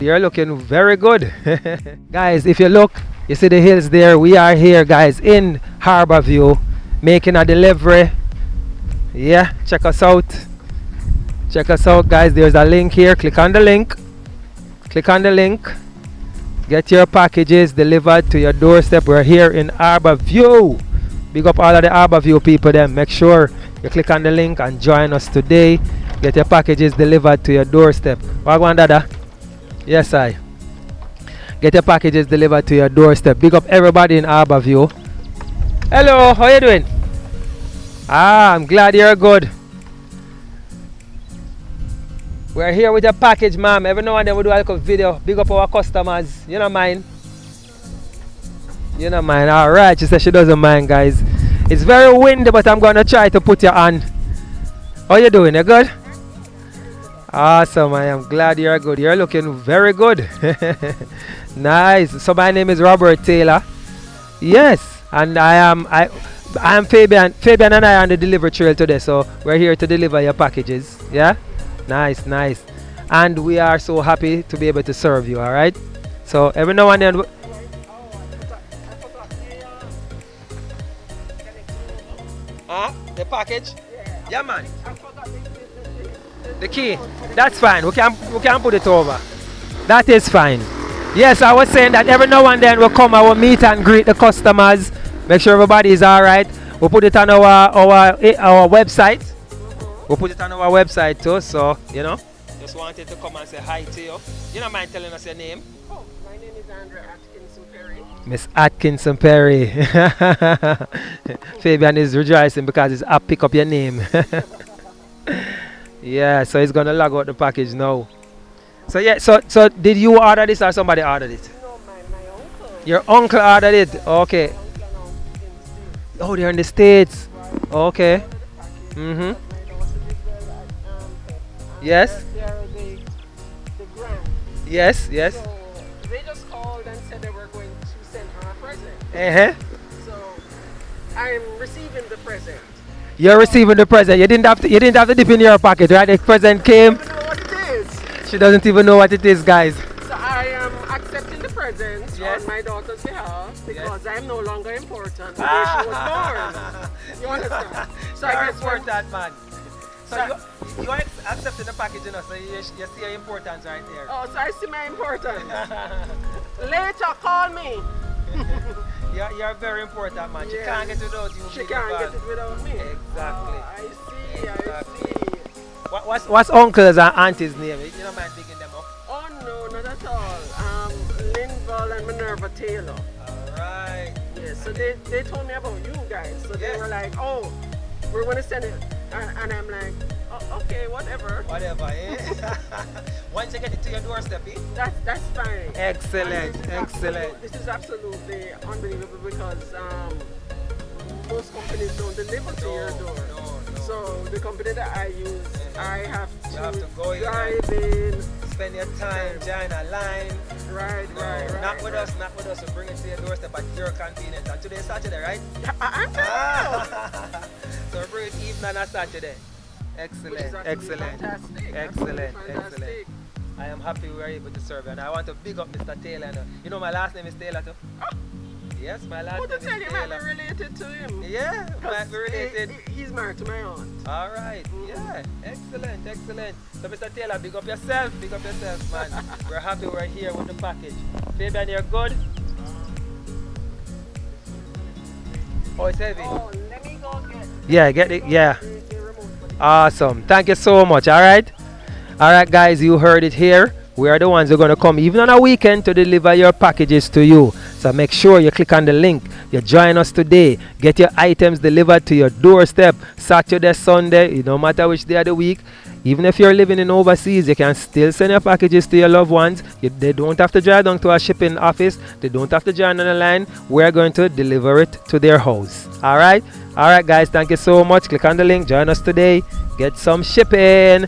You're looking very good. Guys, if you look, you see the hills there. We are here, guys, in Harborview, making a delivery. Yeah, check us out. Check us out, guys. There's a link here. Click on the link. Click on the link. Get your packages delivered to your doorstep. We're here in Harborview. Big up all of the Harborview people then. Make sure you click on the link and join us today. Get your packages delivered to your doorstep. Wagwan dada. Yes, I. Get your packages delivered to your doorstep. Big up everybody in Harborview. Hello, how you doing? I'm glad you're good. We're here with your package, ma'am. Every now and then we do a little video. Big up our customers. You don't mind? You don't mind? Alright, she said she doesn't mind, guys. It's very windy, but I'm going to try to put you on. How you doing? You good? Awesome, I am glad you're good. You're looking very good. Nice. So my name is Robert Taylor. Yes, and I am Fabian. Fabian and I are on the delivery trail today, so we're here to deliver your packages. Yeah? Nice, nice. And we are so happy to be able to serve you, alright? So every now and then the package? Yeah, man. The key. That's fine. We can put it over. That is fine. Yes, I was saying that every now and then we'll come and we'll meet and greet the customers. Make sure everybody is alright. We'll put it on our website. We'll put it on our website too, so you know. Just wanted to come and say hi to you. You don't mind telling us your name? Oh, my name is Andrea Atkinson Perry. Miss Atkinson Perry. Fabian is rejoicing because he's up pick up your name. Yeah, so he's gonna log out the package now. So yeah, so did you order this or somebody ordered it? No, my uncle. Your uncle ordered it. Okay. My uncle and aunt in the States. Oh, they're in the States. Right. Okay. My Mm-hmm. daughter did well at and Yes. they're the grand. Yes, yes. So they just called and said they were going to send her a present. Uh-huh. So I'm receiving the present. You're receiving the present. You didn't have to dip in your pocket, right? The present came. I don't know what it is. She doesn't even know what it is, guys. So I am accepting the present Yes. on my daughter's behalf because I'm no longer important the day Ah. she was born. You understand? So I You're guess when- important, man. So So- you're accepting the package, you know, so you see your importance right there. Oh, so I see my importance. Later, call me. You're very important, man. She Yeah. can't get it without you. She big can't get man. it without me. Exactly. Oh, I see, Exactly. I see. What's uncle's and auntie's name? You don't mind picking them up? Oh no, not at all. Linval and Minerva Taylor. Alright. Yes, so they told me about you guys. So they Yes. were like, oh, we're gonna send it. And I'm like, oh, okay, whatever. Whatever, eh? Once you get it to your doorstep, eh? That's fine. Excellent, And this is excellent. This is absolutely unbelievable because most companies don't deliver to your door. No. So the company that I use, I have You have to go in drive in. Spend your time, join a line. Right. Not with us. We bring it to your doorstep at your convenience. And today's Saturday, right? I'm telling So we bring it even on a Saturday. you. Excellent, Which is absolutely excellent. fantastic. Excellent, Absolutely fantastic. excellent. I am happy we were able to serve you. And I want to big up Mr. Taylor. You know my last name is Taylor too? Oh, Yes, my last who to name tell is you might be Taylor. related to him? Yeah, might be related. He's married to my aunt. Alright, yeah, excellent, excellent. So Mr. Taylor, big up yourself, man. We're happy we're here with the package. Fabian, you're good? Oh, it's heavy. Oh, let me go get Yeah, get it, yeah. the remote for the Awesome. Thank you so much, alright? Alright guys, you heard it here. We are the ones who are going to come even on a weekend to deliver your packages to you. So make sure you click on the link. You join us today. Get your items delivered to your doorstep. Saturday, Sunday, no matter which day of the week. Even if you're living in overseas, you can still send your packages to your loved ones. They don't have to drive down to a shipping office. They don't have to join on the line. We're going to deliver it to their house. Alright? Alright guys, thank you so much. Click on the link. Join us today. Get some shipping.